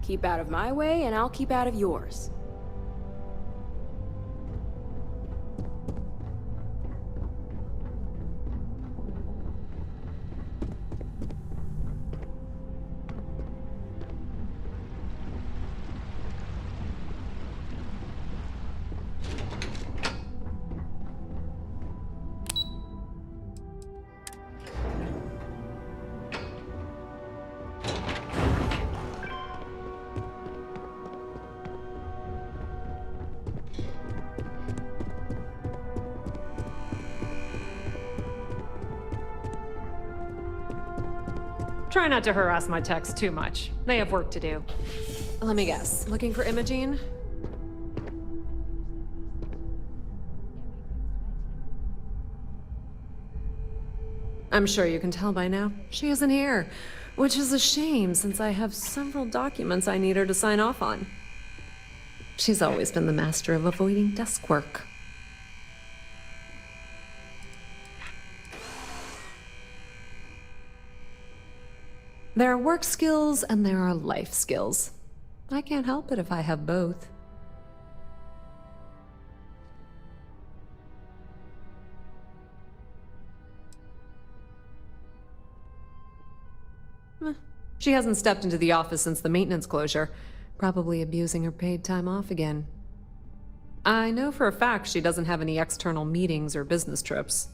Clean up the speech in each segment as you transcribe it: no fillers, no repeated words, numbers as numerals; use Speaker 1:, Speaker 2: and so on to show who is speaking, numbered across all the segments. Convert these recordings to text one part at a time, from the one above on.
Speaker 1: Keep out of my way, and I'll keep out of yours.
Speaker 2: Try not to harass my techs too much. They have work to do.
Speaker 3: Let me guess. Looking for Imogene? I'm sure you can tell by now. She isn't here, which is a shame since I have several documents I need her to sign off on. She's always been the master of avoiding desk work. There are work skills and there are life skills. I can't help it if I have both. She hasn't stepped into the office since the maintenance closure, probably abusing her paid time off again. I know for a fact she doesn't have any external meetings or business trips.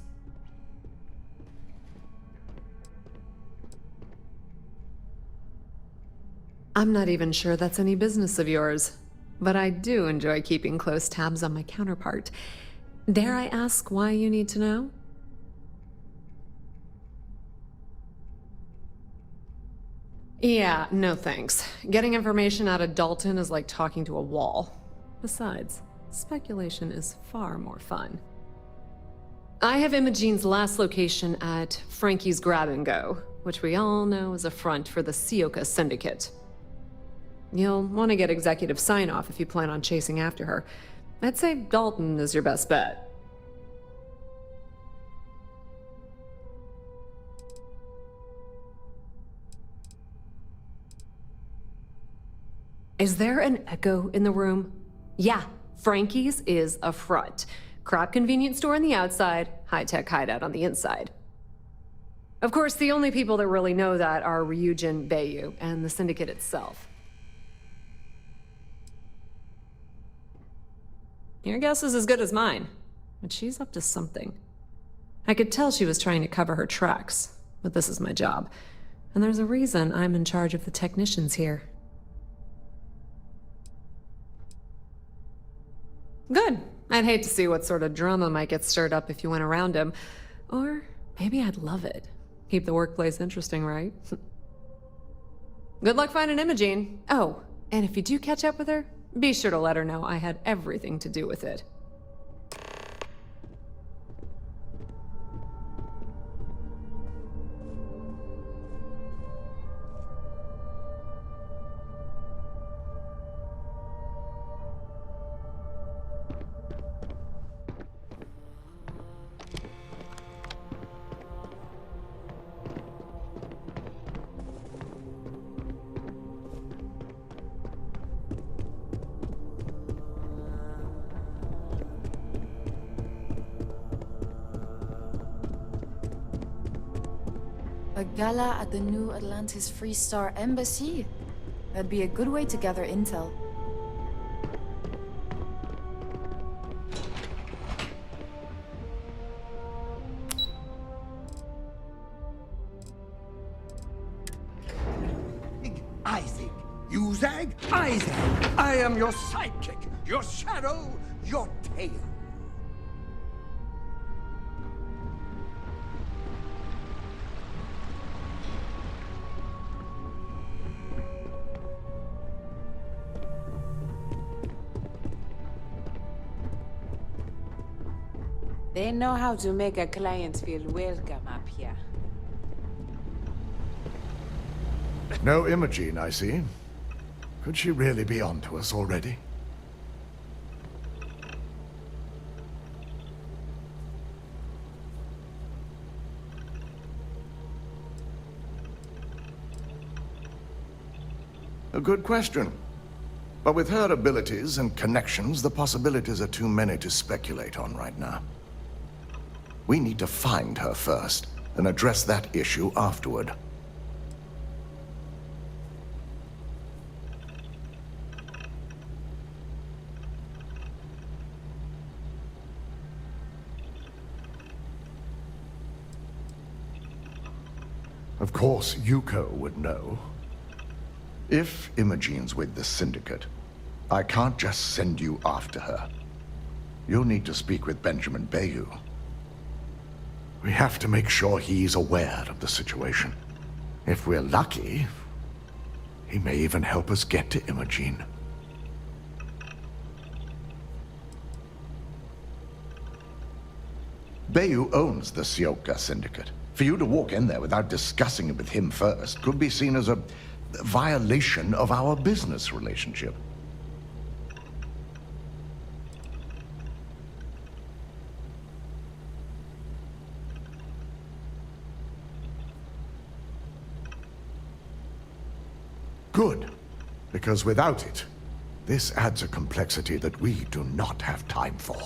Speaker 3: I'm not even sure that's any business of yours, but I do enjoy keeping close tabs on my counterpart. Dare I ask why you need to know? Yeah, no thanks. Getting information out of Dalton is like talking to a wall. Besides, speculation is far more fun. I have Imogene's last location at Frankie's Grab and Go, which we all know is a front for the Sioka Syndicate. You'll want to get executive sign-off if you plan on chasing after her. I'd say Dalton is your best bet. Is there an echo in the room? Yeah, Frankie's is a front. Crap convenience store on the outside, high-tech hideout on the inside. Of course, the only people that really know that are Ryujin Bayu and the Syndicate itself. Your guess is as good as mine, but she's up to something. I could tell she was trying to cover her tracks, but this is my job, and there's a reason I'm in charge of the technicians here. Good. I'd hate to see what sort of drama might get stirred up if you went around him. Or maybe I'd love it. Keep the workplace interesting, right? Good luck finding Imogene. Oh, and if you do catch up with her, be sure to let her know I had everything to do with it.
Speaker 4: A gala at the New Atlantis Free Star Embassy? That'd be a good way to gather intel.
Speaker 5: Isaac. You zag, I zag. I am your sidekick, your shadow, your tail.
Speaker 6: They know how to make a client feel welcome up here.
Speaker 7: No Imogene, I see. Could she really be on to us already? A good question. But with her abilities and connections, the possibilities are too many to speculate on right now. We need to find her first, and address that issue afterward. Of course, Yuko would know. If Imogene's with the Syndicate, I can't just send you after her. You'll need to speak with Benjamin Bayou. We have to make sure he's aware of the situation. If we're lucky, he may even help us get to Imogene. Bayou owns the Sioka Syndicate. For you to walk in there without discussing it with him first could be seen as a violation of our business relationship. Good, because without it, this adds a complexity that we do not have time for.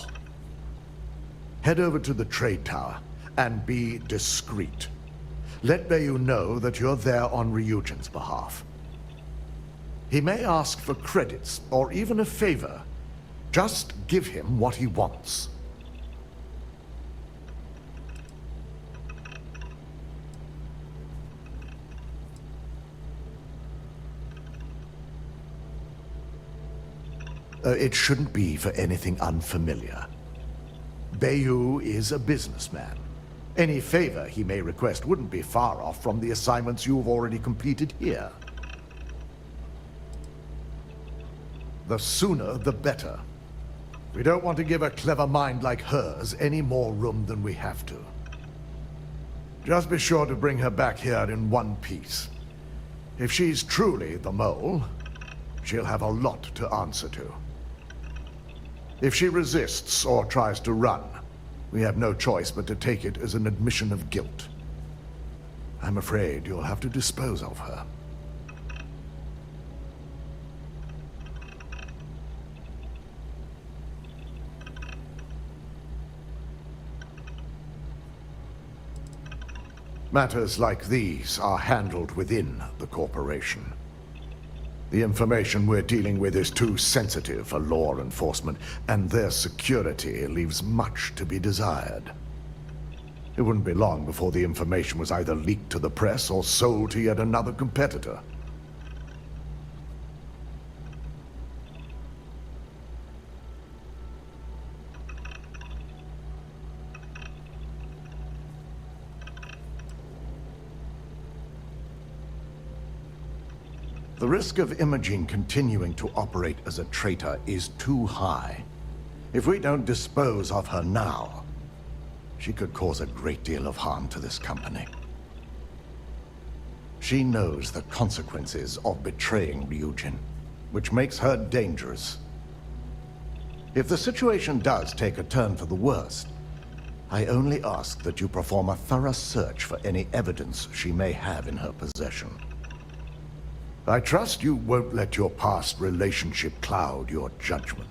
Speaker 7: Head over to the trade tower and be discreet. Let Bayou know that you're there on Ryujin's behalf. He may ask for credits or even a favor. Just give him what he wants. It shouldn't be for anything unfamiliar. Bayou is a businessman. Any favor he may request wouldn't be far off from the assignments you've already completed here. The sooner, the better. We don't want to give a clever mind like hers any more room than we have to. Just be sure to bring her back here in one piece. If she's truly the mole, she'll have a lot to answer to. If she resists or tries to run, we have no choice but to take it as an admission of guilt. I'm afraid you'll have to dispose of her. Matters like these are handled within the corporation. The information we're dealing with is too sensitive for law enforcement, and their security leaves much to be desired. It wouldn't be long before the information was either leaked to the press or sold to yet another competitor. The risk of Imogene continuing to operate as a traitor is too high. If we don't dispose of her now, she could cause a great deal of harm to this company. She knows the consequences of betraying Ryujin, which makes her dangerous. If the situation does take a turn for the worst, I only ask that you perform a thorough search for any evidence she may have in her possession. I trust you won't let your past relationship cloud your judgment.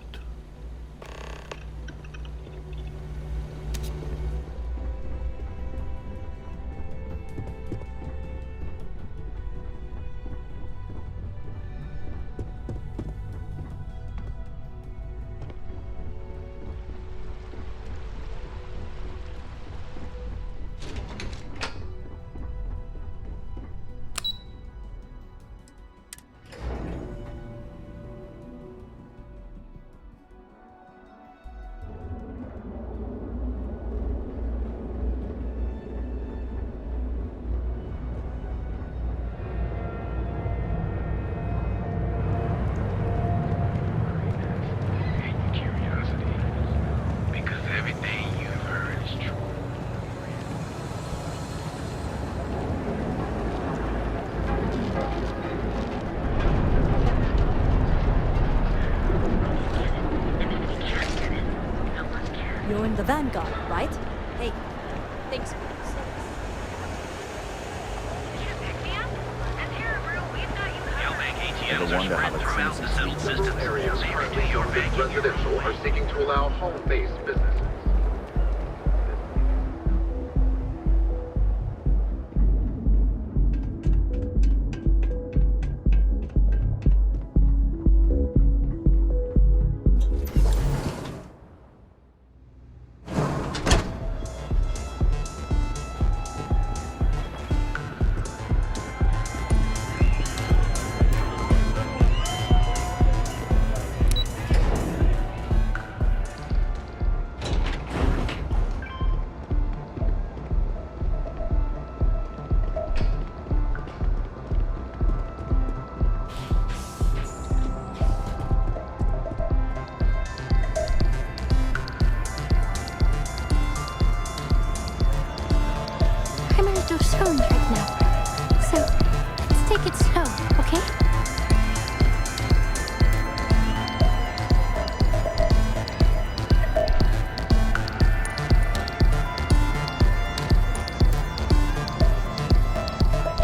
Speaker 8: You're in the Vanguard, right? Hey, thanks for the service.
Speaker 9: Yo, man, can't ATMs are spread throughout the settled systems. Secretly, your banking
Speaker 10: Residential are seeking to allow home-based businesses.
Speaker 11: I'm a little stoned right now, so let's take it slow, okay?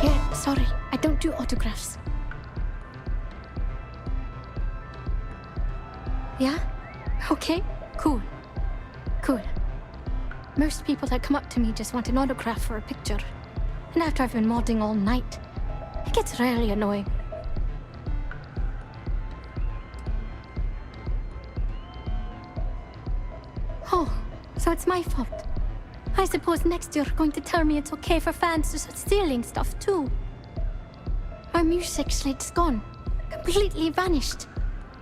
Speaker 11: Yeah, sorry, I don't do autographs. Yeah? Okay, cool. Cool. Most people that come up to me just want an autograph for a picture. And after I've been modding all night, it gets really annoying. Oh, so it's my fault. I suppose next you're going to tell me it's okay for fans to start stealing stuff too. My music slate's gone. Completely vanished.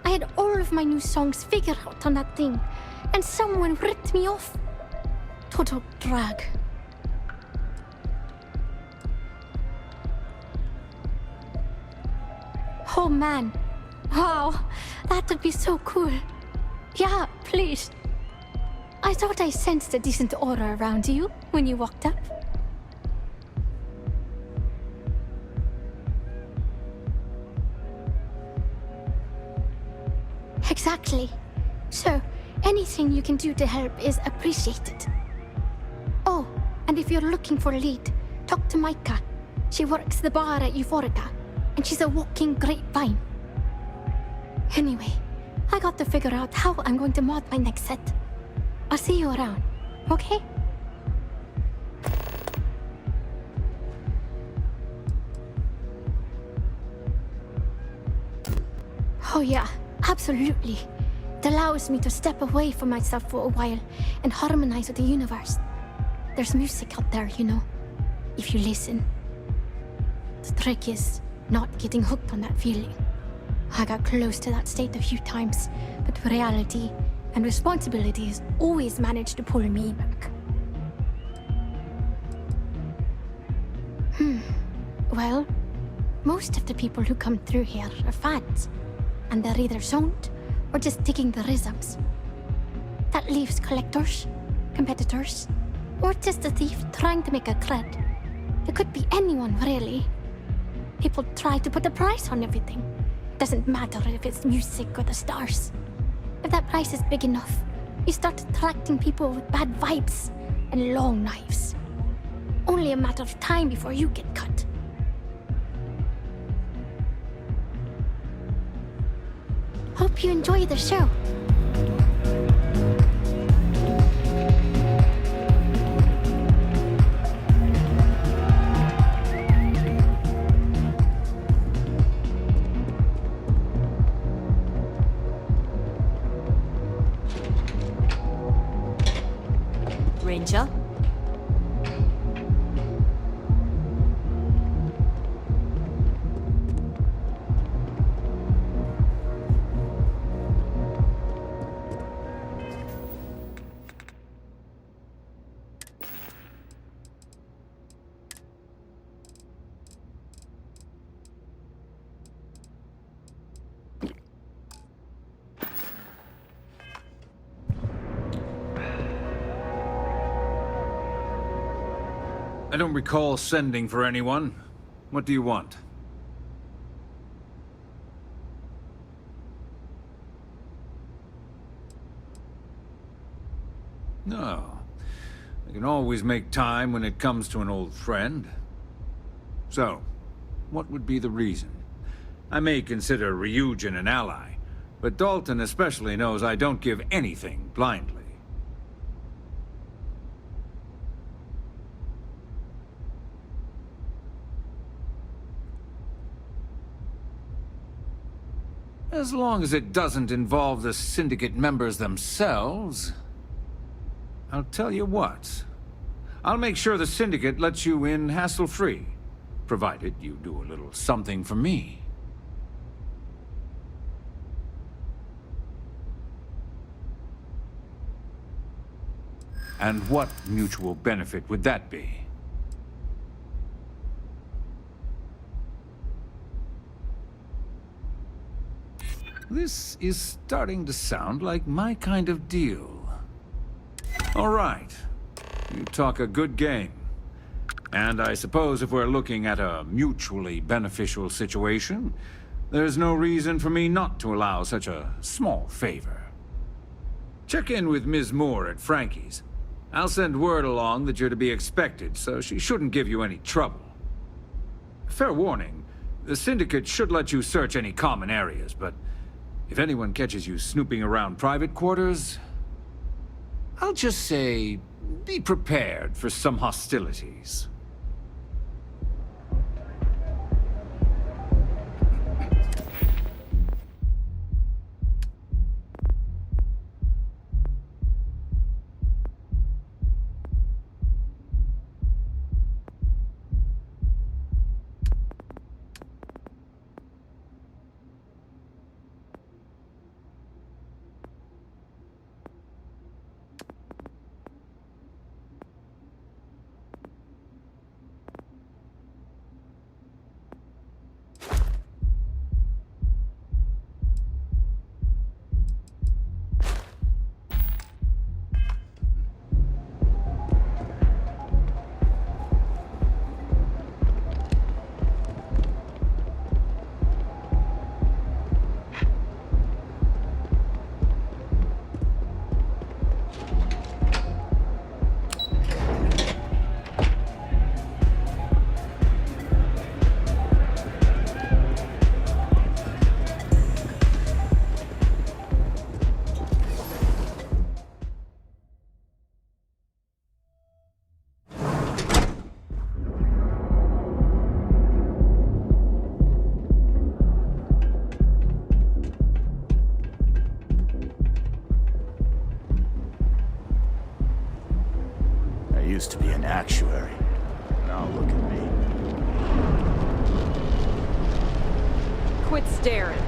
Speaker 11: I had all of my new songs figured out on that thing, and someone ripped me off. Total drag. Oh man. Wow, that would be so cool. Yeah, please. I thought I sensed a decent aura around you when you walked up. Exactly. So, anything you can do to help is appreciated. Oh, and if you're looking for a lead, talk to Micah. She works the bar at Euphorica, and she's a walking grapevine. Anyway, I got to figure out how I'm going to mod my next set. I'll see you around, okay? Oh yeah, absolutely. It allows me to step away from myself for a while and harmonize with the universe. There's music out there, you know, if you listen. The trick is not getting hooked on that feeling. I got close to that state a few times, but reality and responsibilities always manage to pull me back. Well, most of the people who come through here are fans, and they're either zoned or just digging the rhythms. That leaves collectors, competitors, or just a thief trying to make a cred. It could be anyone, really. People try to put a price on everything. Doesn't matter if it's music or the stars. If that price is big enough, you start attracting people with bad vibes and long knives. Only a matter of time before you get cut. Hope you enjoy the show.
Speaker 8: Ranger?
Speaker 12: I don't recall sending for anyone. What do you want? No. I can always make time when it comes to an old friend. So, what would be the reason? I may consider Ryujin an ally, but Dalton especially knows I don't give anything blindly. As long as it doesn't involve the Syndicate members themselves. I'll tell you what. I'll make sure the Syndicate lets you in hassle-free, provided you do a little something for me. And what mutual benefit would that be? This is starting to sound like my kind of deal. All right. You talk a good game. And I suppose if we're looking at a mutually beneficial situation, there's no reason for me not to allow such a small favor. Check in with Ms. Moore at Frankie's. I'll send word along that you're to be expected, so she shouldn't give you any trouble. Fair warning, the Syndicate should let you search any common areas, but if anyone catches you snooping around private quarters, I'll just say, be prepared for some hostilities.
Speaker 13: Used to be an actuary. Now look at me.
Speaker 2: Quit staring.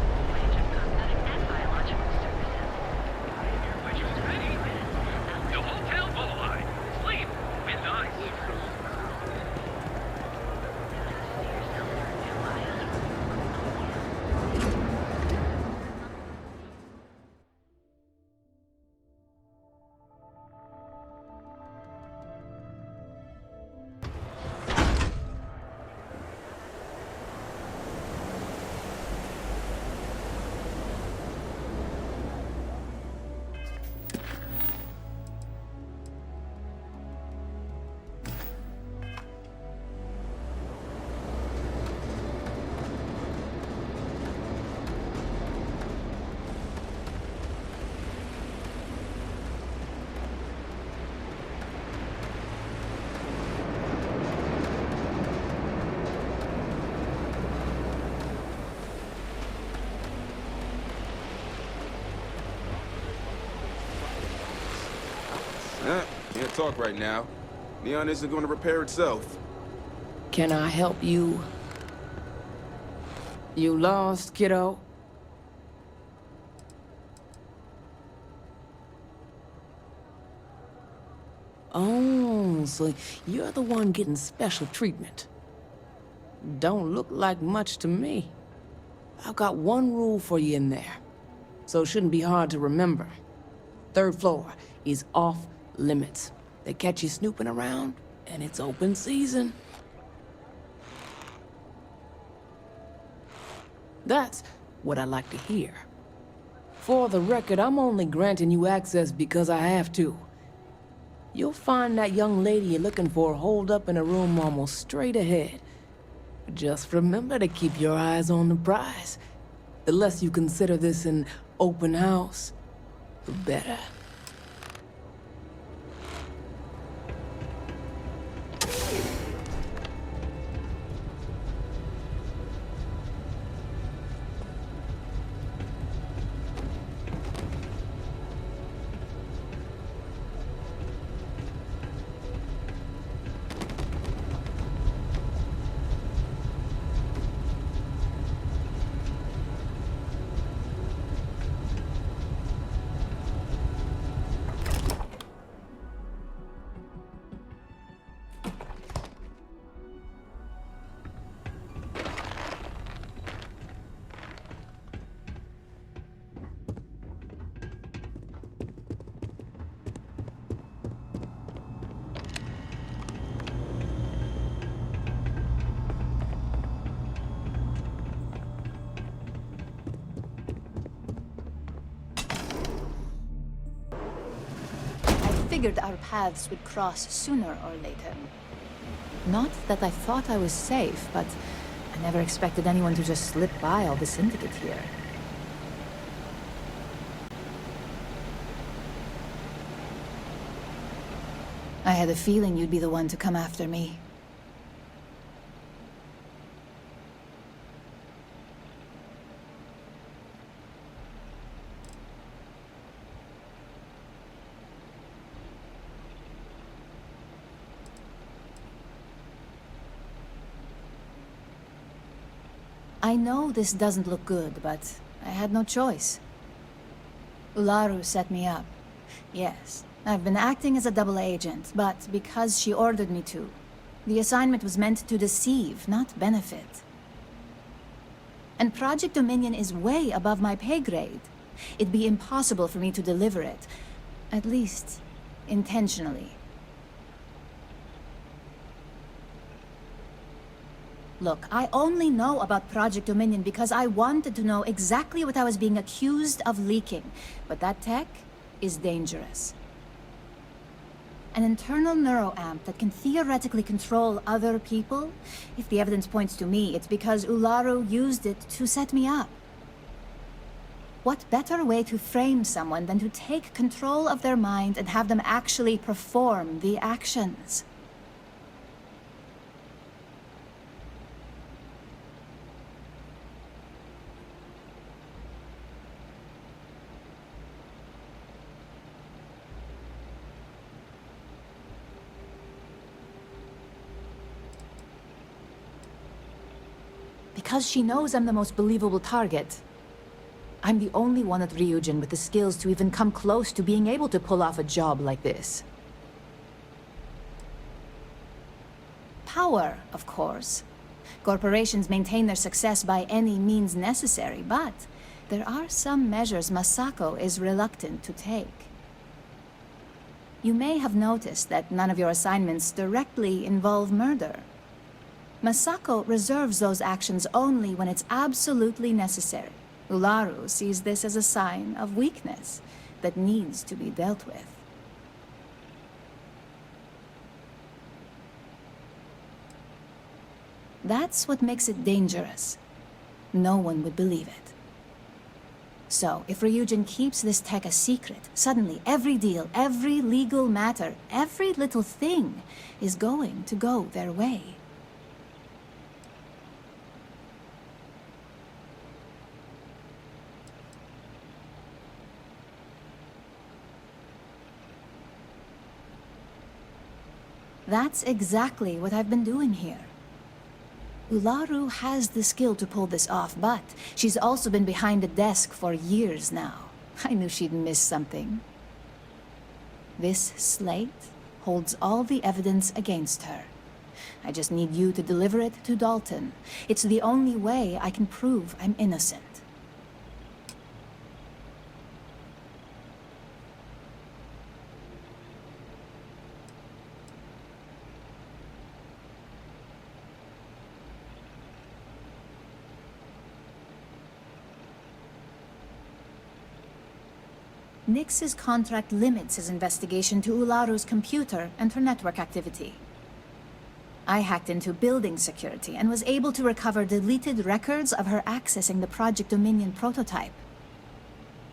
Speaker 9: The Hotel Boulevard. Sleep with ice.
Speaker 14: Can't talk right now. Neon isn't going to repair itself.
Speaker 6: Can I help you? You lost, kiddo? Oh, so you're the one getting special treatment. Don't look like much to me. I've got one rule for you in there, so it shouldn't be hard to remember. Third floor is off limits. They catch you snooping around, and it's open season. That's what I like to hear. For the record, I'm only granting you access because I have to. You'll find that young lady you're looking for holed up in a room almost straight ahead. Just remember to keep your eyes on the prize. The less you consider this an open house, the better.
Speaker 15: Figured our paths would cross sooner or later. Not that I thought I was safe, but I never expected anyone to just slip by all the syndicate here. I had a feeling you'd be the one to come after me. I know this doesn't look good, but I had no choice. Ularu set me up. Yes, I've been acting as a double agent, but because she ordered me to. The assignment was meant to deceive, not benefit. And Project Dominion is way above my pay grade. It'd be impossible for me to deliver it. At least, intentionally. Look, I only know about Project Dominion because I wanted to know exactly what I was being accused of leaking. But that tech is dangerous. An internal neuroamp that can theoretically control other people? If the evidence points to me, it's because Ularu used it to set me up. What better way to frame someone than to take control of their mind and have them actually perform the actions? Because she knows I'm the most believable target. I'm the only one at Ryujin with the skills to even come close to being able to pull off a job like this. Power, of course. Corporations maintain their success by any means necessary, but there are some measures Masako is reluctant to take. You may have noticed that none of your assignments directly involve murder. Masako reserves those actions only when it's absolutely necessary. Ularu sees this as a sign of weakness that needs to be dealt with. That's what makes it dangerous. No one would believe it. So, if Ryujin keeps this tech a secret, suddenly every deal, every legal matter, every little thing is going to go their way. That's exactly what I've been doing here. Ularu has the skill to pull this off, but she's also been behind the desk for years now. I knew she'd miss something. This slate holds all the evidence against her. I just need you to deliver it to Dalton. It's the only way I can prove I'm innocent. Nix's contract limits his investigation to Ularu's computer and her network activity. I hacked into building security and was able to recover deleted records of her accessing the Project Dominion prototype.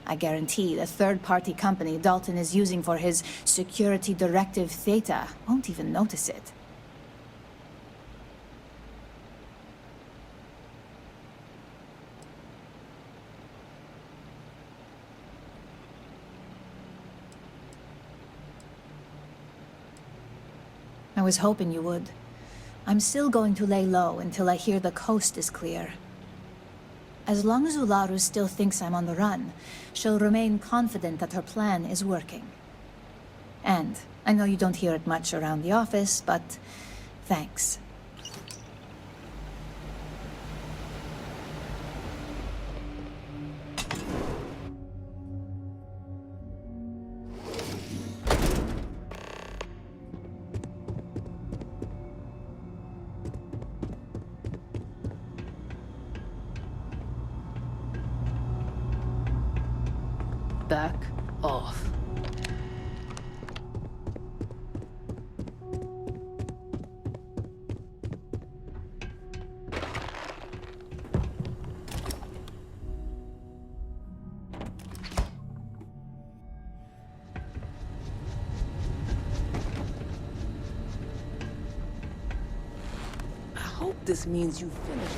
Speaker 15: I guarantee the third-party company Dalton is using for his security directive Theta won't even notice it. I was hoping you would. I'm still going to lay low until I hear the coast is clear. As long as Ularu still thinks I'm on the run, she'll remain confident that her plan is working. And I know you don't hear it much around the office, but thanks.
Speaker 6: Back off. I hope this means you finished.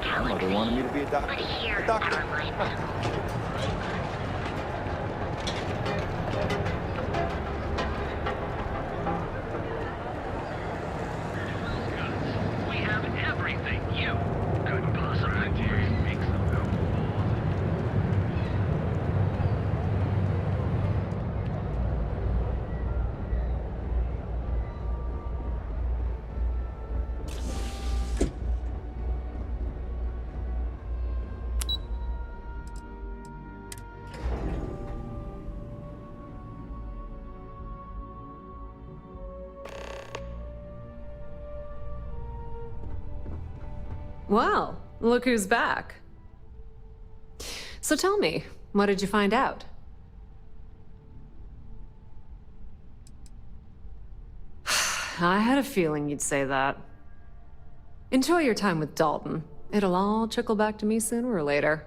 Speaker 13: My mother wanted me to be a doctor. A doctor.
Speaker 9: We have everything you couldn't possibly make some
Speaker 3: Well, look who's back. So tell me, what did you find out? I had a feeling you'd say that. Enjoy your time with Dalton. It'll all trickle back to me sooner or later.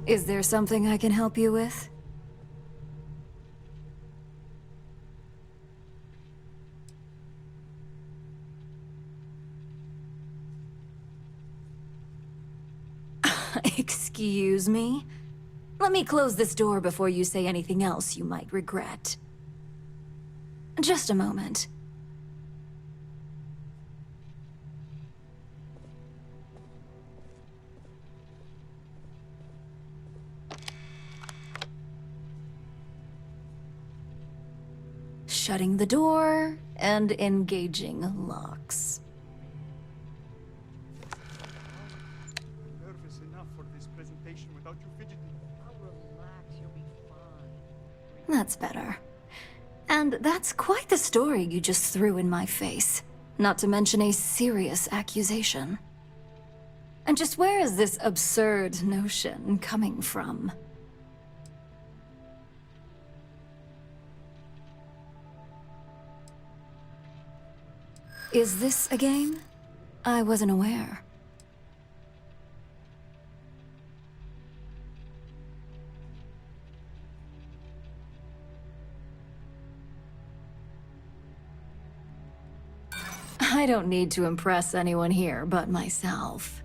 Speaker 4: Is there something I can help you with? Excuse me? Let me close this door before you say anything else you might regret. Just a moment. shutting the door and engaging locks.
Speaker 16: Nervous enough for this presentation without you fidgeting.
Speaker 6: Relax, you'll be fine.
Speaker 4: That's better. And that's quite the story you just threw in my face. Not to mention a serious accusation. And just where is this absurd notion coming from? Is this a game? I wasn't aware. I don't need to impress anyone here but myself.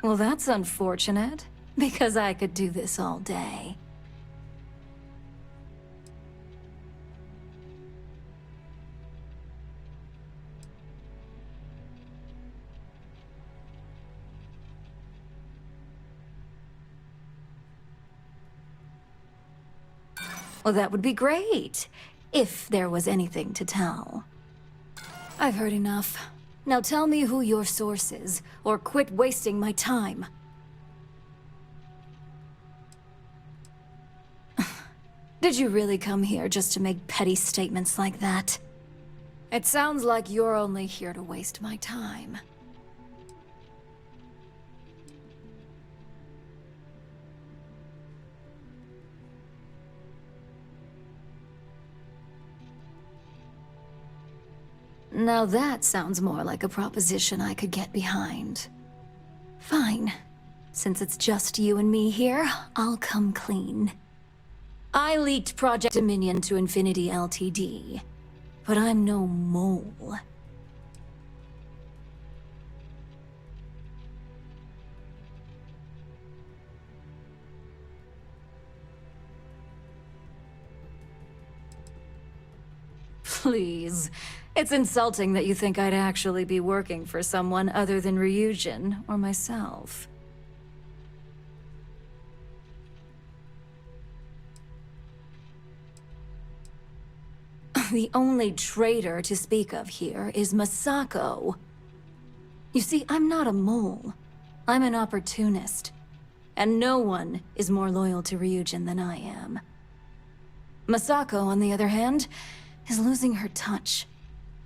Speaker 4: Well, that's unfortunate, because I could do this all day. Well, that would be great, if there was anything to tell. I've heard enough. Now tell me who your source is, or quit wasting my time. Did you really come here just to make petty statements like that? It sounds like you're only here to waste my time. Now that sounds more like a proposition I could get behind. Fine. Since it's just you and me here, I'll come clean. I leaked Project Dominion to Infinity Ltd. But I'm no mole. Please. It's insulting that you think I'd actually be working for someone other than Ryujin or myself. The only traitor to speak of here is Masako. You see, I'm not a mole. I'm an opportunist. And no one is more loyal to Ryujin than I am. Masako, on the other hand, is losing her touch.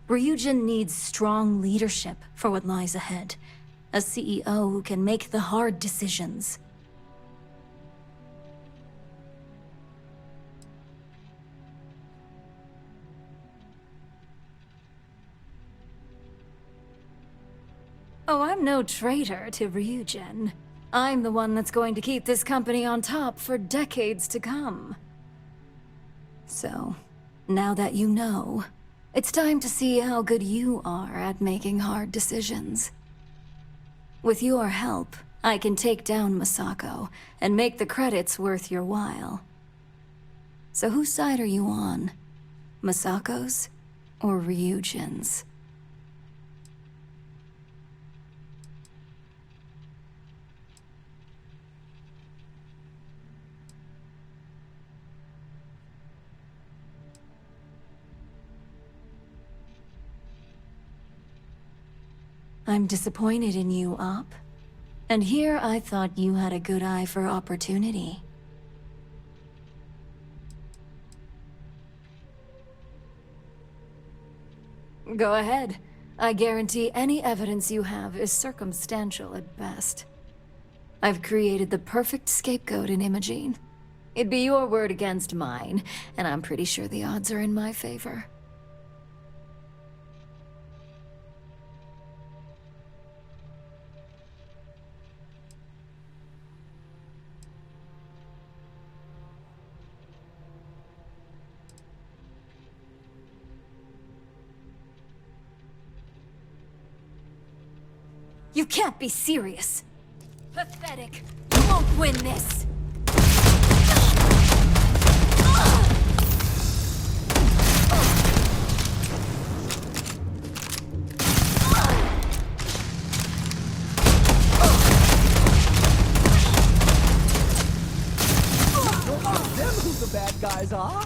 Speaker 4: Ryujin needs strong leadership for what lies ahead. A CEO who can make the hard decisions. Oh, I'm no traitor to Ryujin. I'm the one that's going to keep this company on top for decades to come. So, now that you know, it's time to see how good you are at making hard decisions. With your help, I can take down Masako and make the credits worth your while. So whose side are you on? Masako's or Ryujin's? I'm disappointed in you, Op. And here I thought you had a good eye for opportunity. Go ahead. I guarantee any evidence you have is circumstantial at best. I've created the perfect scapegoat in Imogene. It'd be your word against mine, and I'm pretty sure the odds are in my favor. You can't be serious. Pathetic. You won't win this.
Speaker 5: guys are.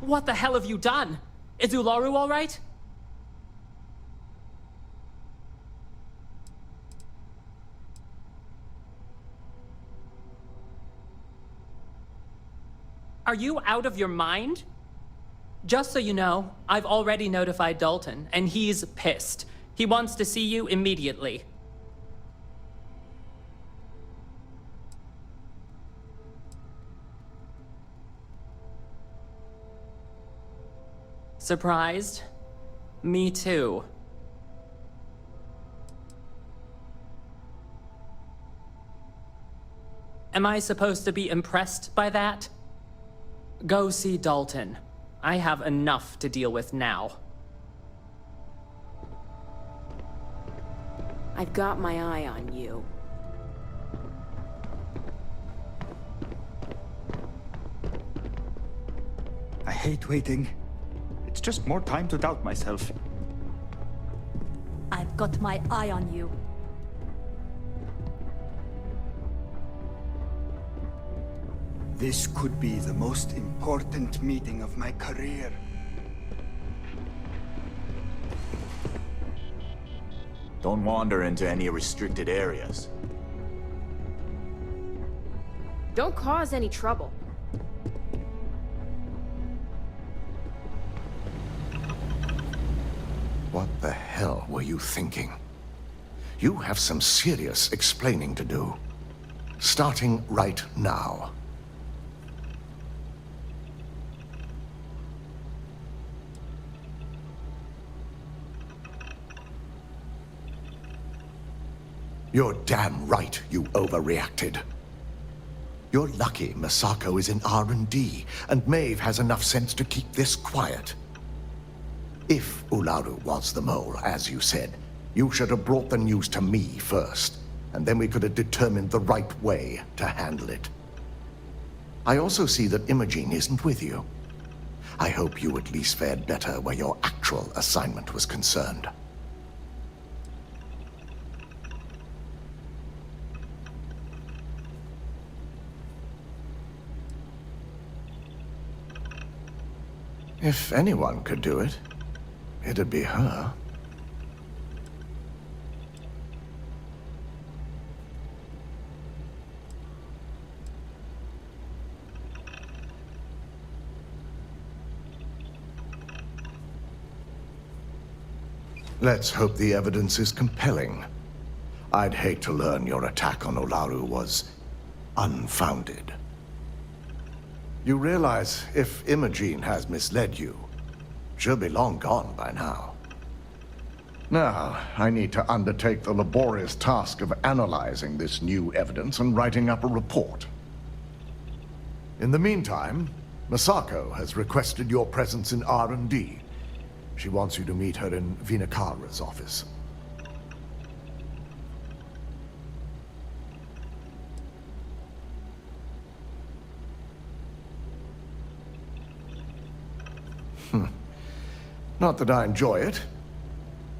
Speaker 17: What the hell have you done? Is Ularu all right? Are you out of your mind? Just so you know, I've already notified Dalton, and he's pissed. He wants to see you immediately. Surprised? Me too. Am I supposed to be impressed by that? Go see Dalton. I have enough to deal with now.
Speaker 1: I've got my eye on you.
Speaker 18: I hate waiting. It's just more time to doubt myself.
Speaker 8: I've got my eye on you.
Speaker 18: This could be the most important meeting of my career.
Speaker 13: Don't wander into any restricted areas.
Speaker 1: Don't cause any trouble.
Speaker 7: What the hell were you thinking? You have some serious explaining to do. Starting right now. You're damn right you overreacted. You're lucky Masako is in R&D, and Maeve has enough sense to keep this quiet. If Ularu was the mole, as you said, you should have brought the news to me first, and then we could have determined the right way to handle it. I also see that Imogene isn't with you. I hope you at least fared better where your actual assignment was concerned. If anyone could do it, it'd be her. Let's hope the evidence is compelling. I'd hate to learn your attack on Olaru was unfounded. You realize if Imogene has misled you, she'll be long gone by now. Now, I need to undertake the laborious task of analyzing this new evidence and writing up a report. In the meantime, Masako has requested your presence in R&D. She wants you to meet her in Vinakara's office. Not that I enjoy it,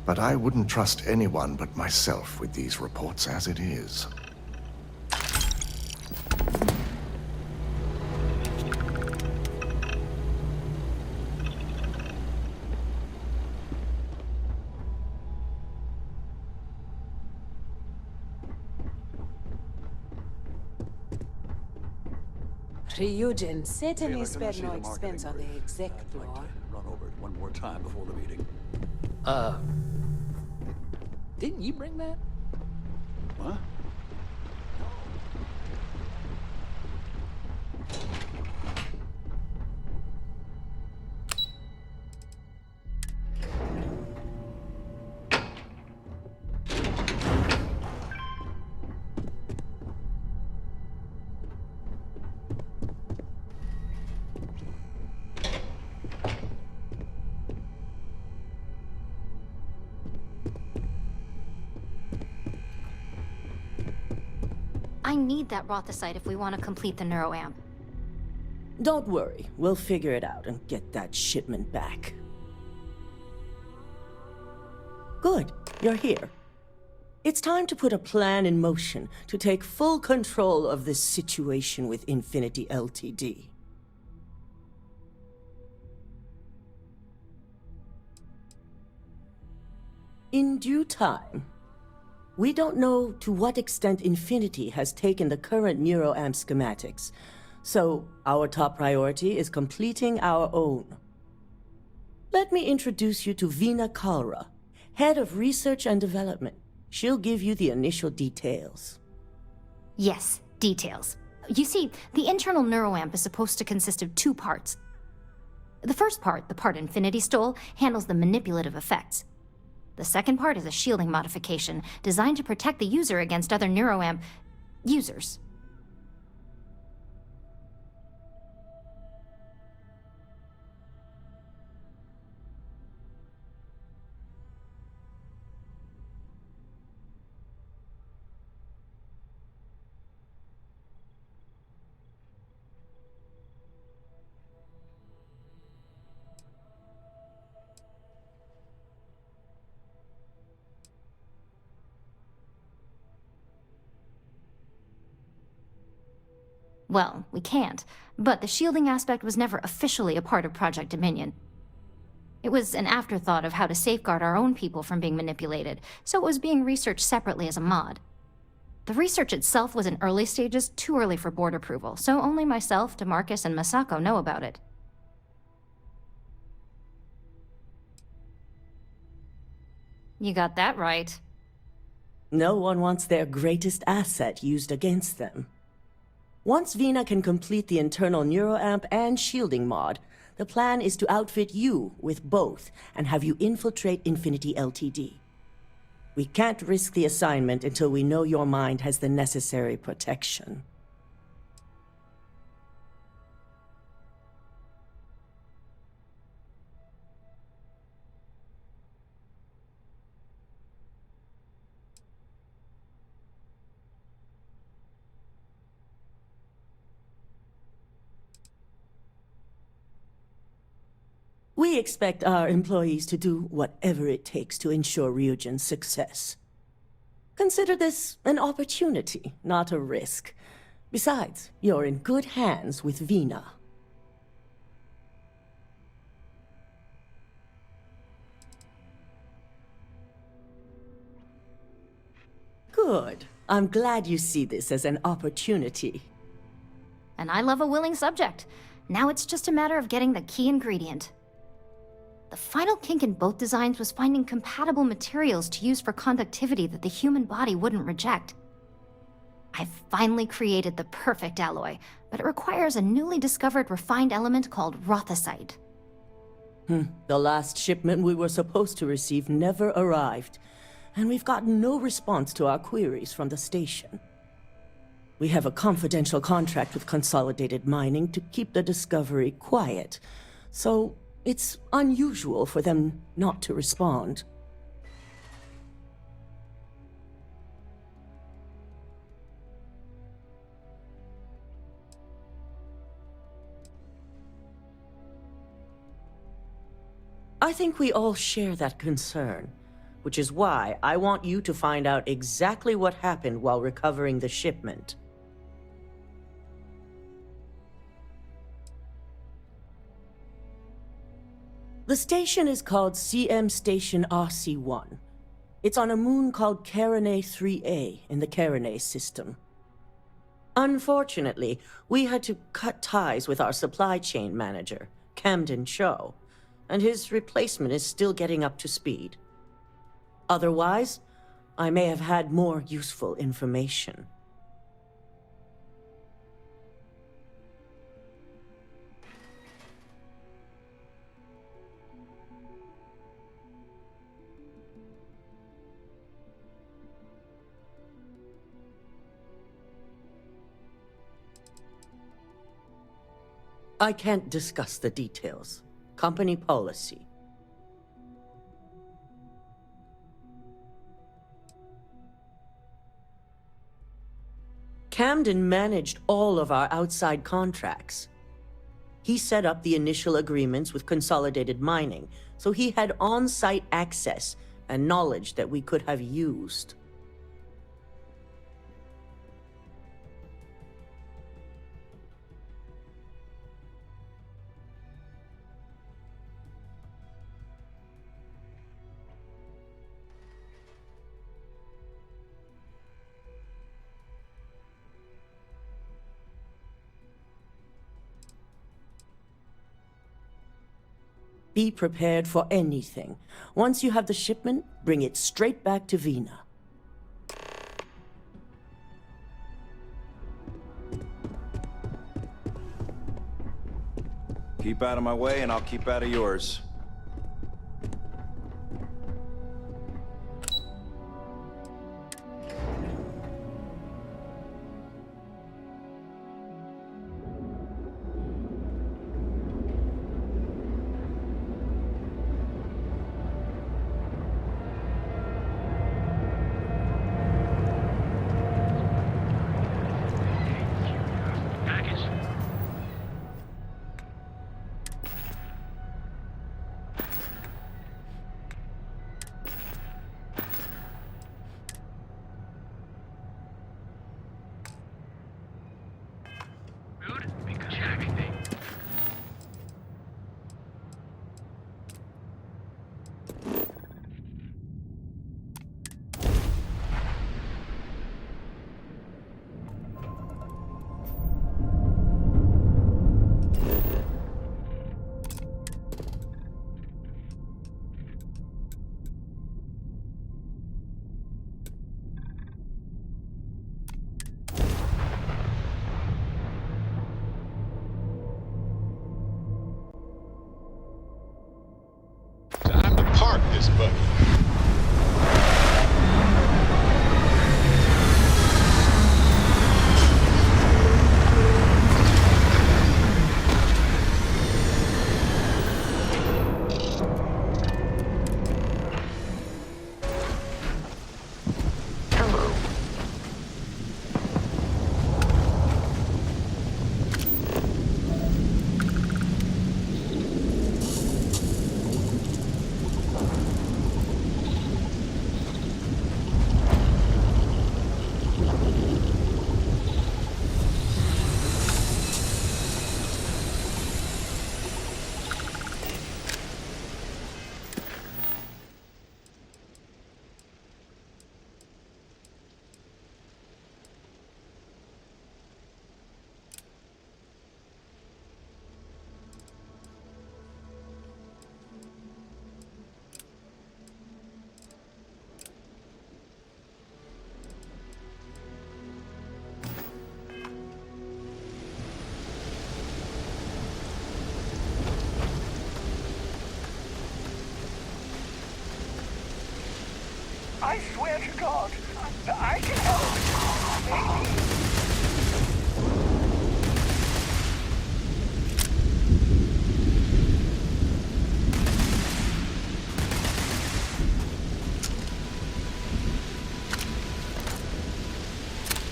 Speaker 7: but I wouldn't trust anyone but myself with these reports as it is.
Speaker 6: Ryujin certainly spared no expense on the exec floor.
Speaker 19: Run over it one more time before the meeting.
Speaker 17: Didn't you bring that?
Speaker 19: What?
Speaker 8: I need that Rothicite if we want to complete the neuroamp.
Speaker 6: Don't worry, we'll figure it out and get that shipment back. Good, you're here. It's time to put a plan in motion to take full control of this situation with Infinity Ltd. In due time. We don't know to what extent Infinity has taken the current neuroamp schematics, so our top priority is completing our own. Let me introduce you to Vina Kalra, Head of Research and Development. She'll give you the initial details.
Speaker 8: Yes, details. You see, the internal neuroamp is supposed to consist of two parts. The first part, the part Infinity stole, handles the manipulative effects. The second part is a shielding modification designed to protect the user against other neuroamp users. Well, we can't, but the shielding aspect was never officially a part of Project Dominion. It was an afterthought of how to safeguard our own people from being manipulated, so it was being researched separately as a mod. The research itself was in early stages, too early for board approval, so only myself, DeMarcus, and Masako know about it. You got that right.
Speaker 6: No one wants their greatest asset used against them. Once Vina can complete the internal neuroamp and shielding mod, the plan is to outfit you with both and have you infiltrate Infinity Ltd. We can't risk the assignment until we know your mind has the necessary protection. We expect our employees to do whatever it takes to ensure Ryujin's success. Consider this an opportunity, not a risk. Besides, you're in good hands with Vina. Good. I'm glad you see this as an opportunity.
Speaker 8: And I love a willing subject. Now it's just a matter of getting the key ingredient. The final kink in both designs was finding compatible materials to use for conductivity that the human body wouldn't reject. I've finally created the perfect alloy, but it requires a newly discovered refined element called rothosite.
Speaker 20: The last shipment we were supposed to receive never arrived, and we've gotten no response to our queries from the station. We have a confidential contract with Consolidated Mining to keep the discovery quiet, so it's unusual for them not to respond. I think we all share that concern, which is why I want you to find out exactly what happened while recovering the shipment. The station is called CM Station RC-1. It's on a moon called Carinae 3A in the Carinae system. Unfortunately, we had to cut ties with our supply chain manager, Camden Cho, and his replacement is still getting up to speed. Otherwise, I may have had more useful information. I can't discuss the details. Company policy. Camden managed all of our outside contracts. He set up the initial agreements with Consolidated Mining, so he had on-site access and knowledge that we could have used. Be prepared for anything. Once you have the shipment, bring it straight back to Vina.
Speaker 13: Keep out of my way and I'll keep out of yours.
Speaker 21: Park this buggy.
Speaker 5: I swear to God, I can help. Maybe.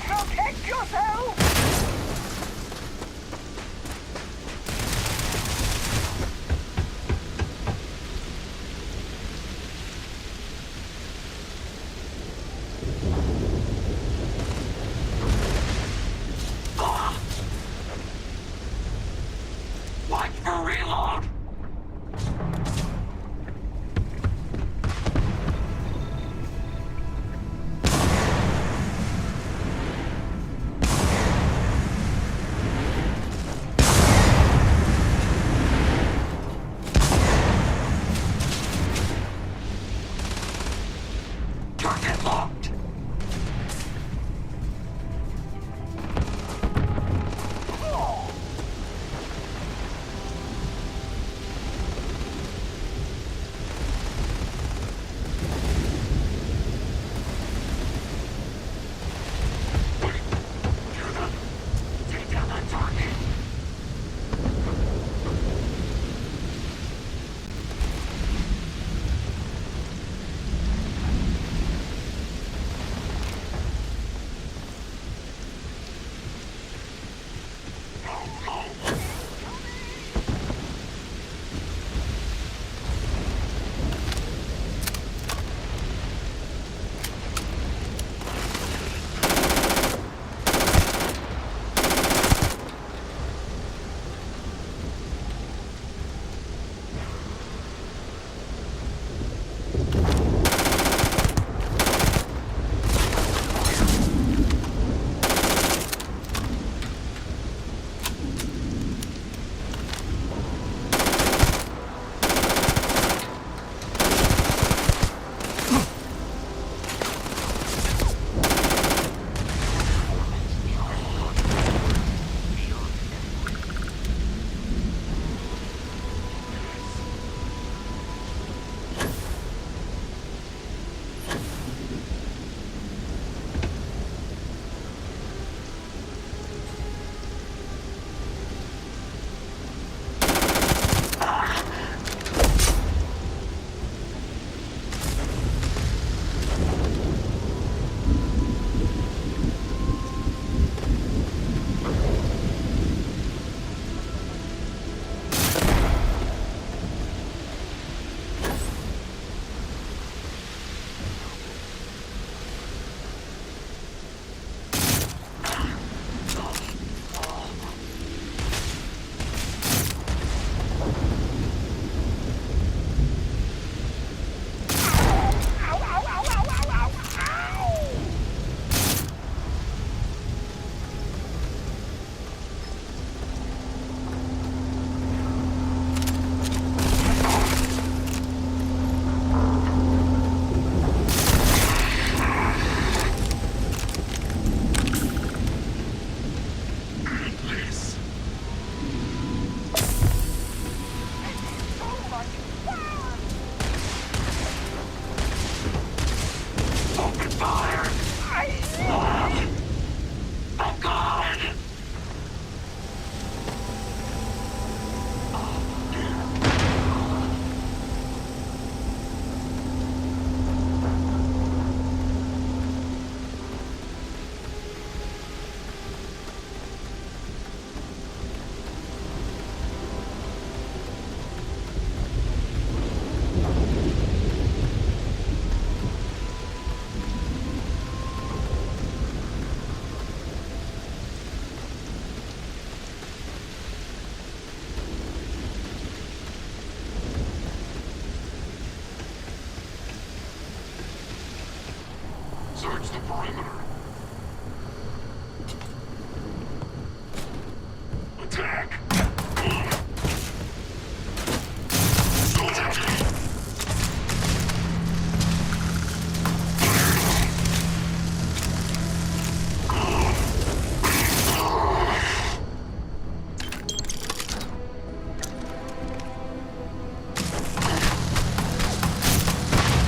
Speaker 5: Protect yourself!
Speaker 9: Watch for reload! Target locked! Take down that target! Search the perimeter. Attack!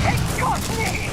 Speaker 5: It got me!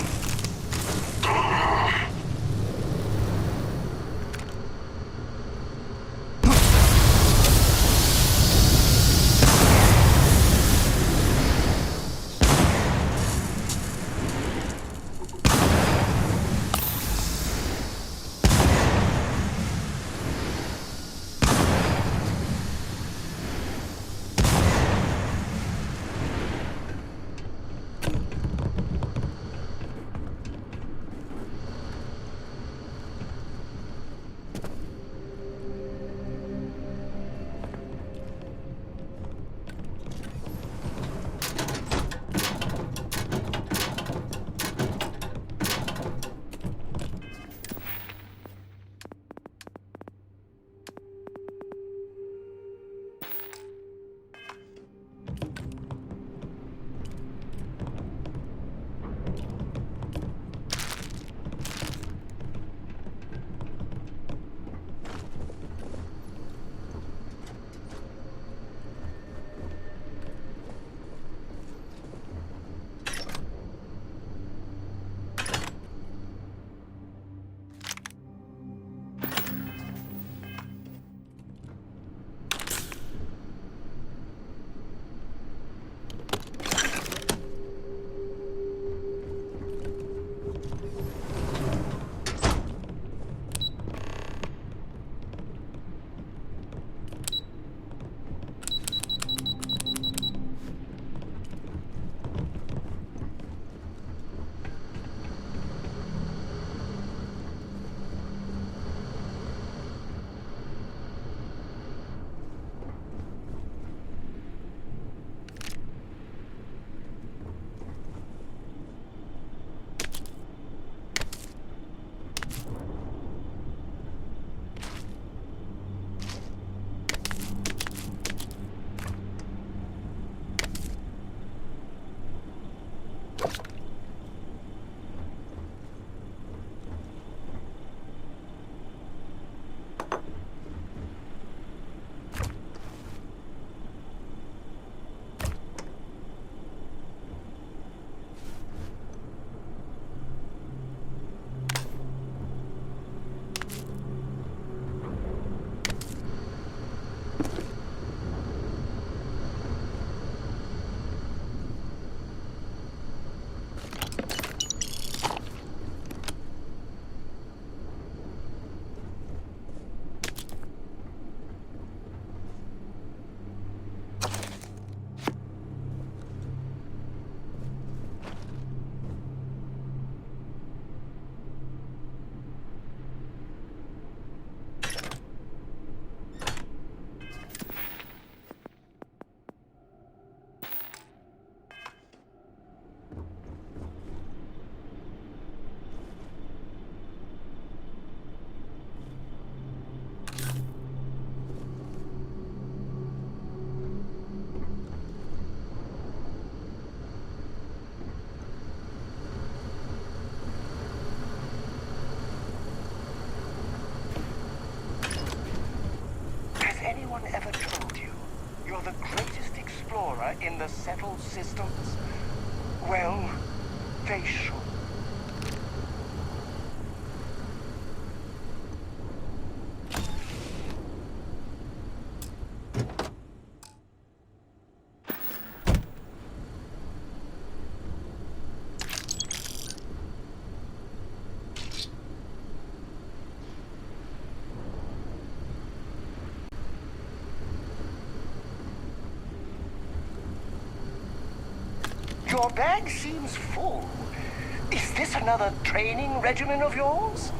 Speaker 21: in the settled systems? Well, they should. Your bag seems full. Is this another training regimen of yours?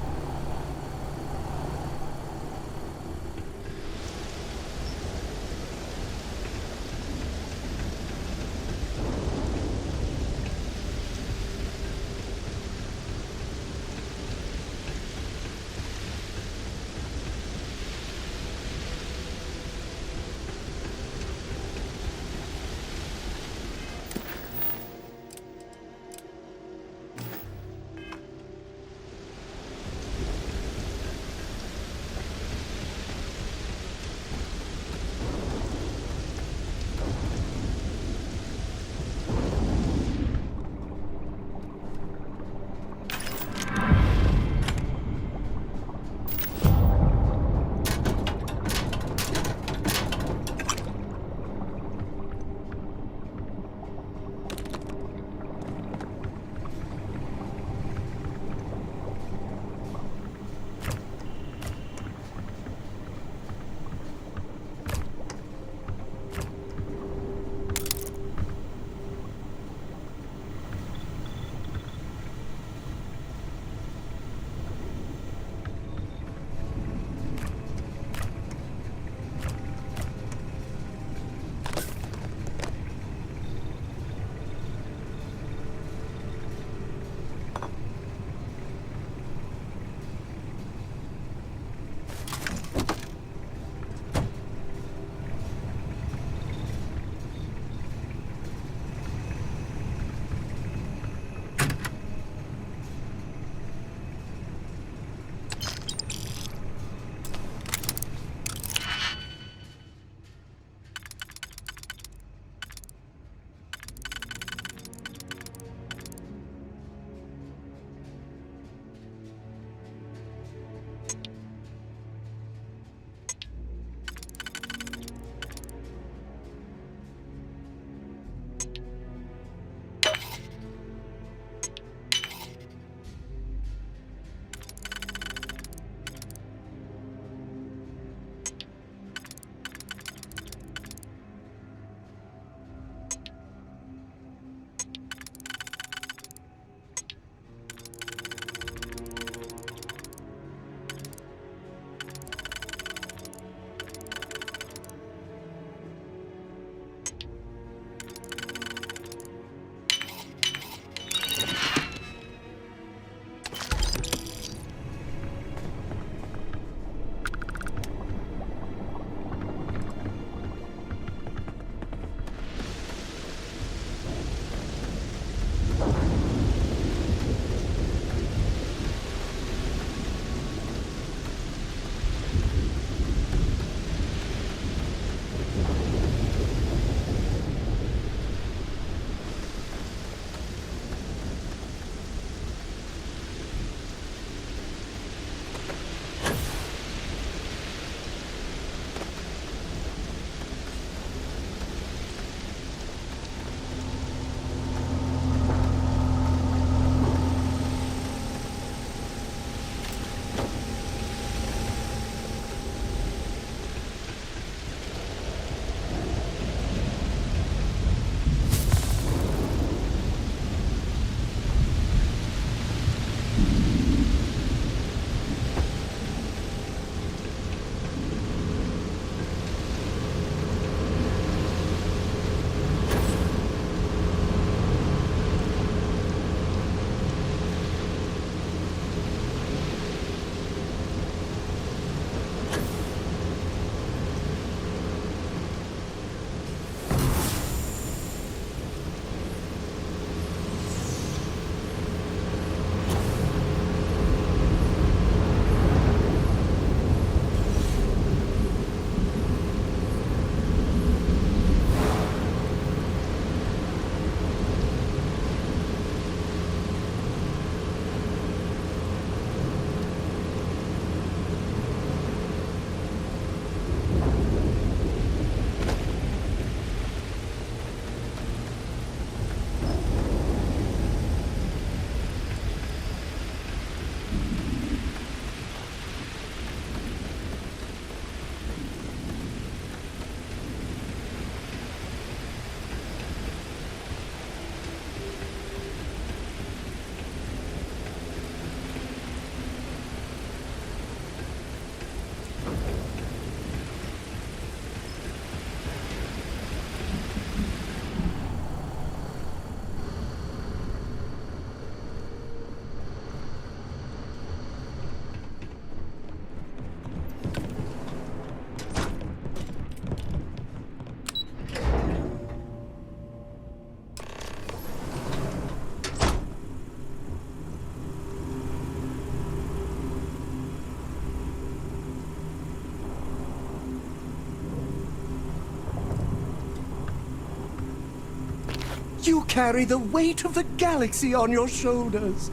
Speaker 21: carry the weight of the galaxy on your shoulders.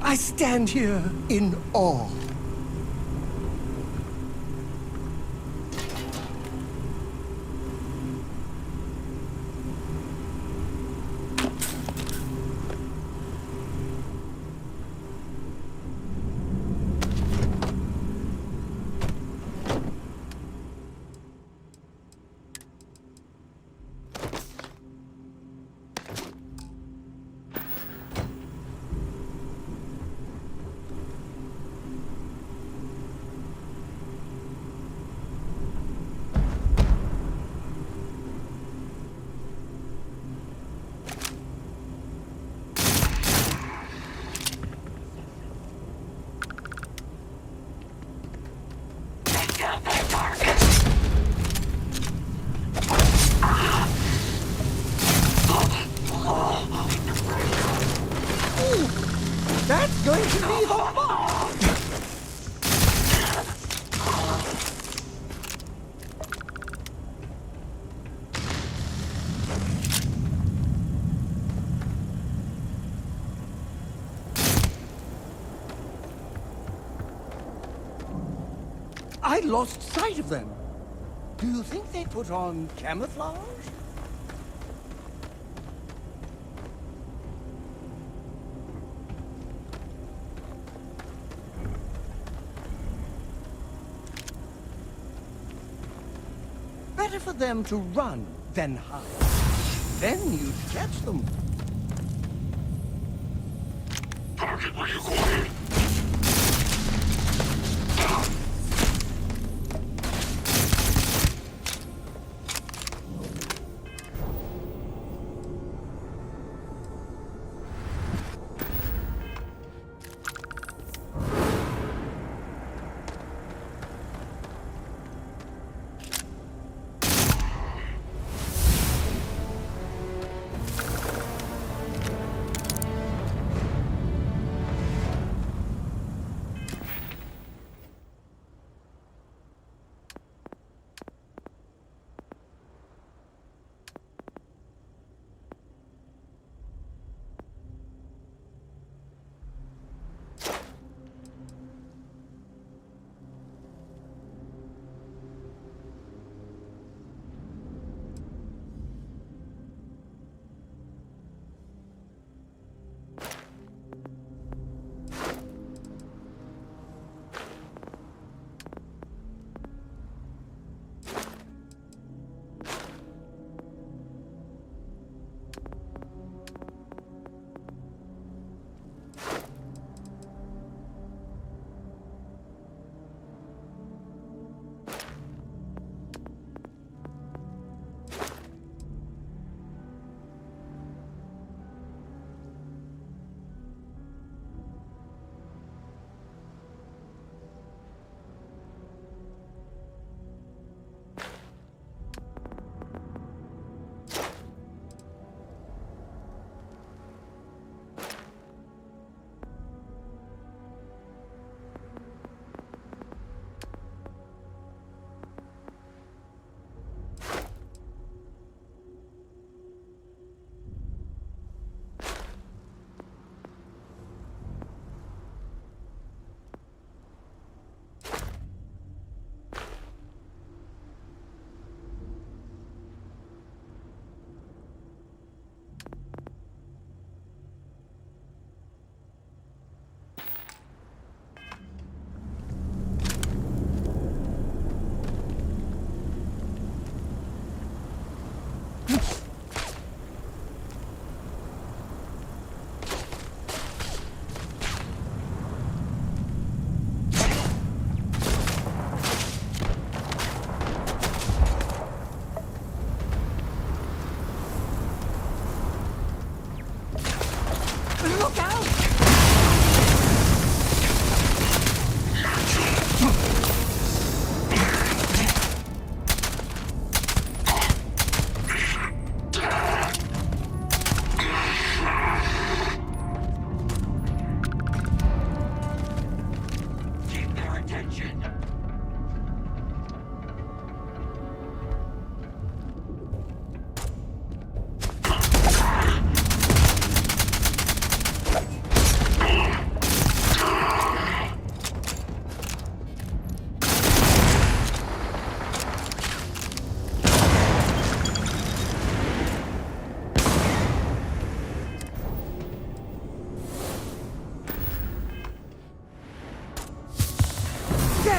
Speaker 21: I stand here in awe. That's going to be the bomb! I lost sight of them. Do you think they put on camouflage? Better for them to run than hide. Then you'd catch them.
Speaker 10: Target recorded.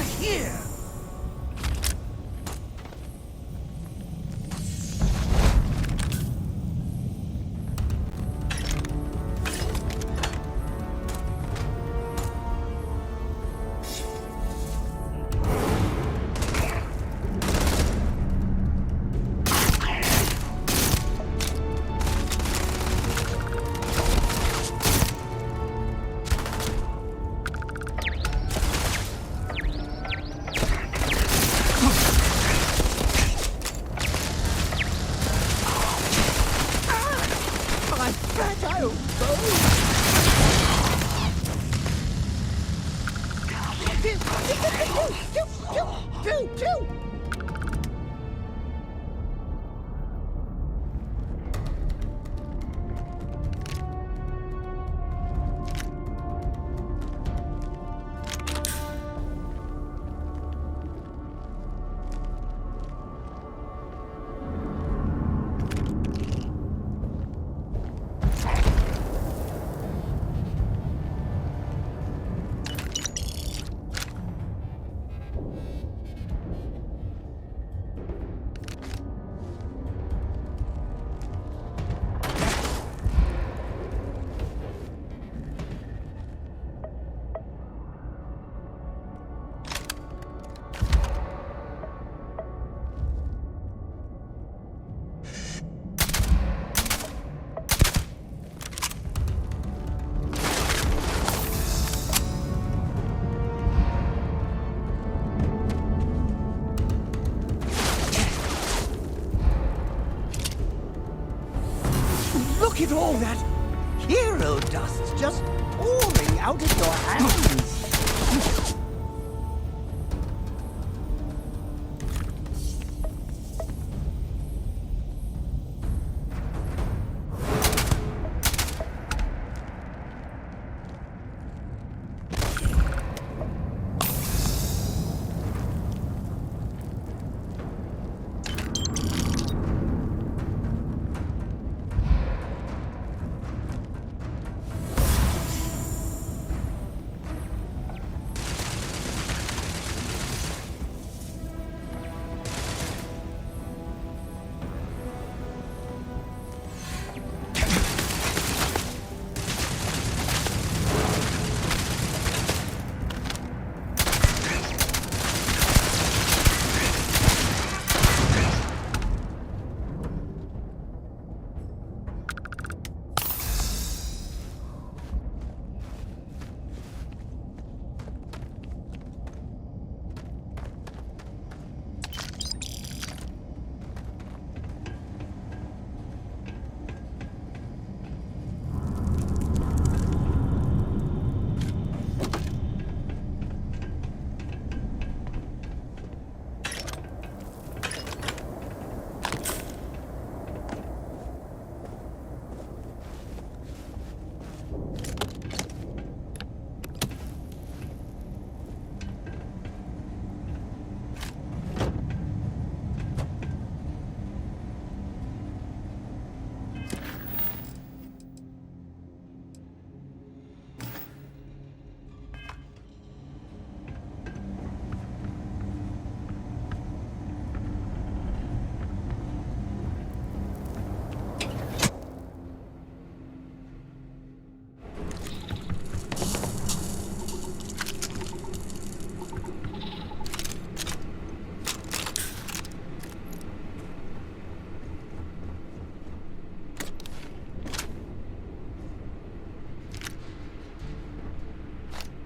Speaker 5: They're here! Look at all that hero dust just pouring out of your hands.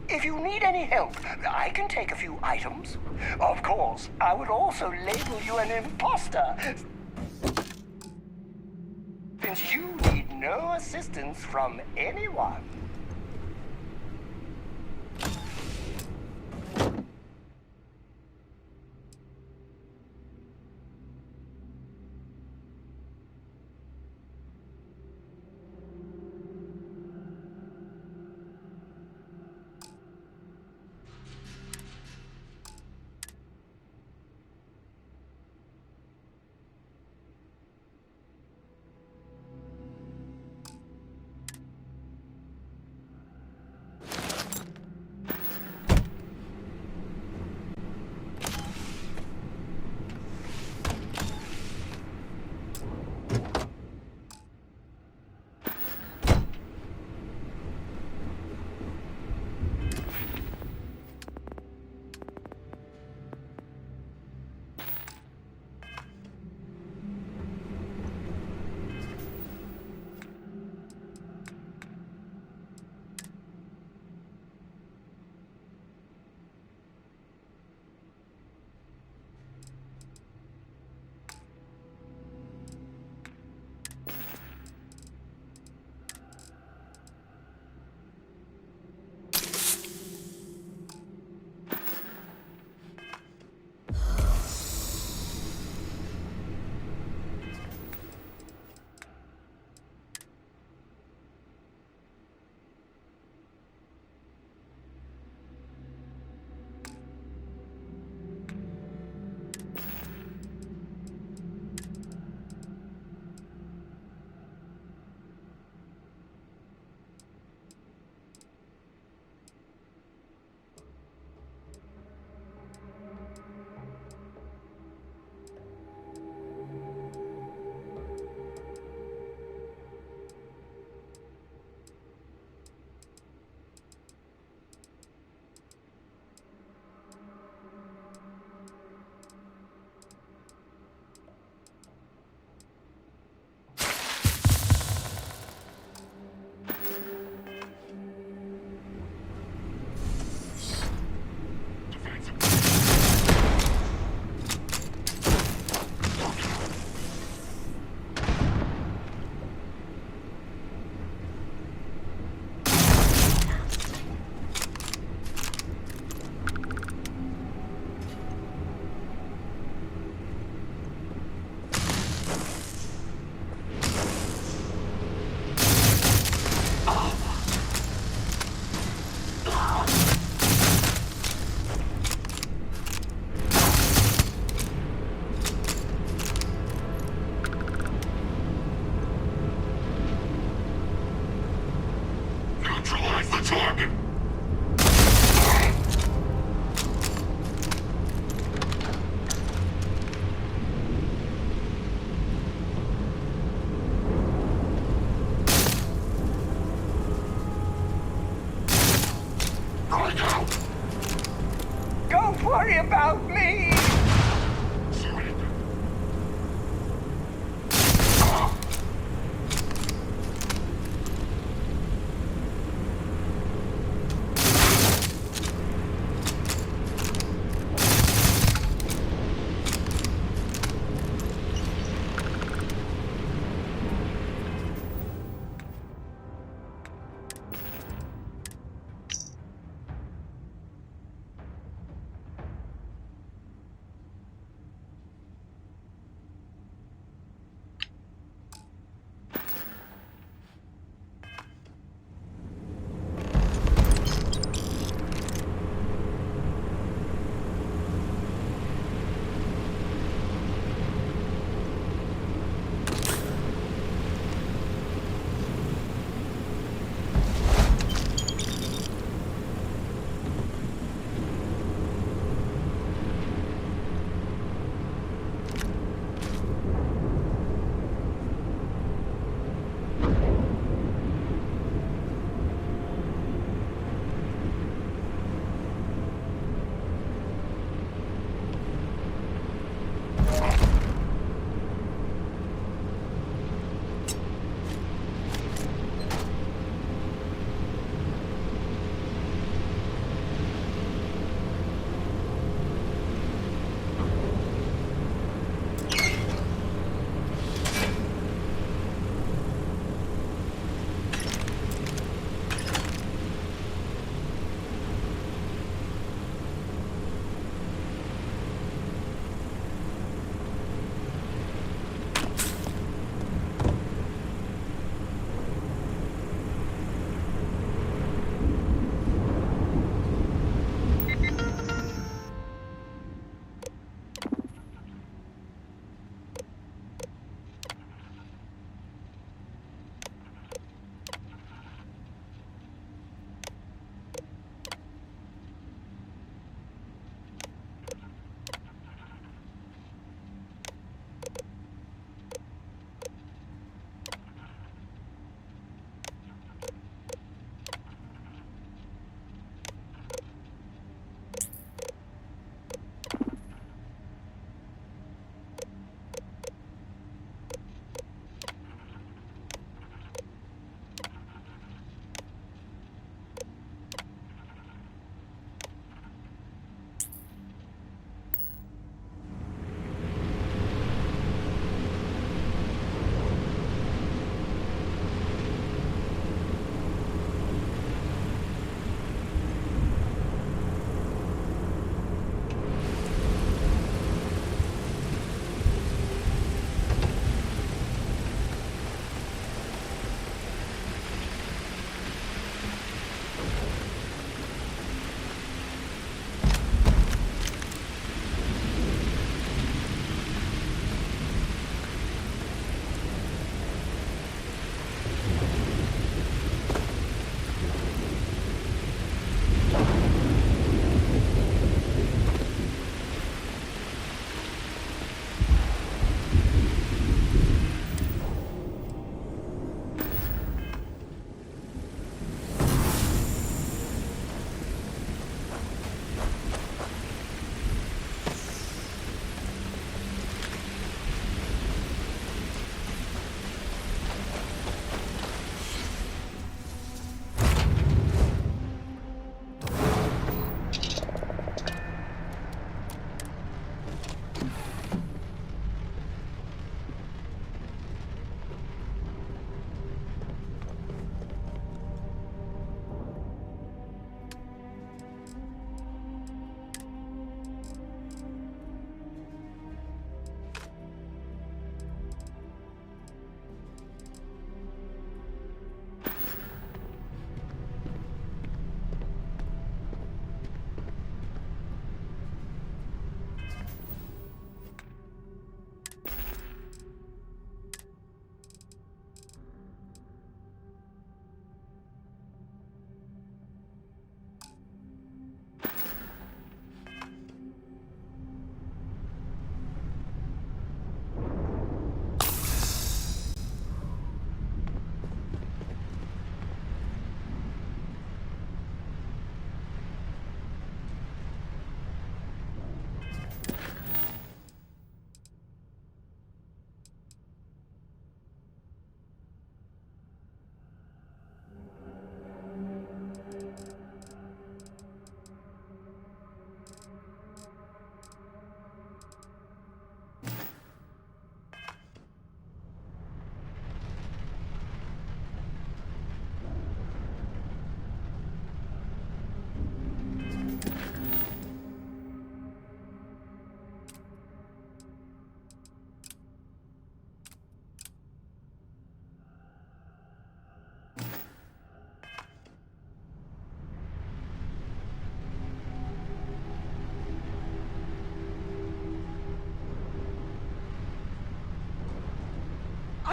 Speaker 5: If you need any help, I can take a few items. Of course, I would also label you an imposter, since you need no assistance from anyone.
Speaker 21: Don't worry about me!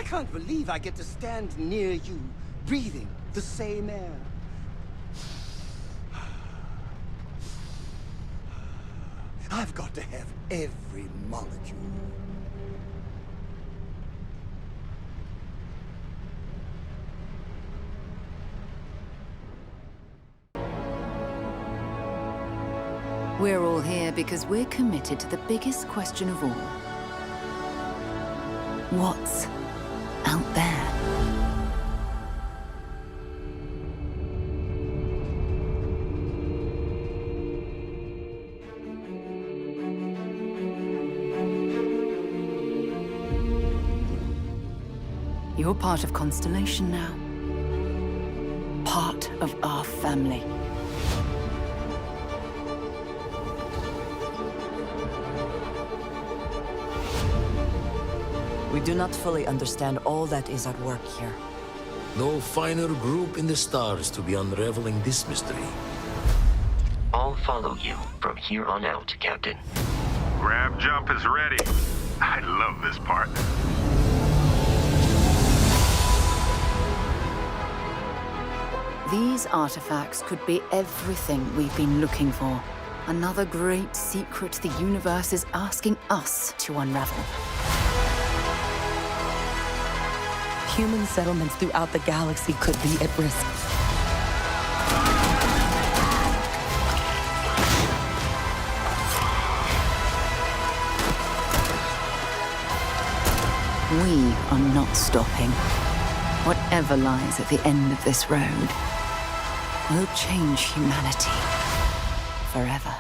Speaker 11: I can't believe I get to stand near you, breathing the same air. I've got to have every molecule.
Speaker 22: We're all here because we're committed to the biggest question of all. What's out there? You're part of Constellation now. Part of our family.
Speaker 23: We do not fully understand all that is at work here.
Speaker 24: No finer group in the stars to be unraveling this mystery.
Speaker 25: I'll follow you from here on out, Captain.
Speaker 26: Grab jump is ready. I love this part.
Speaker 22: These artifacts could be everything we've been looking for. Another great secret the universe is asking us to unravel.
Speaker 23: Human settlements throughout the galaxy could be at risk.
Speaker 22: We are not stopping. Whatever lies at the end of this road will change humanity forever.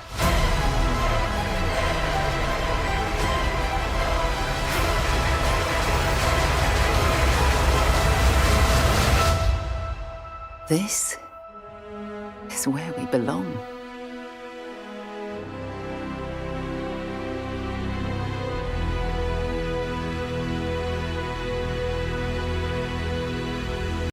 Speaker 22: This is where we belong.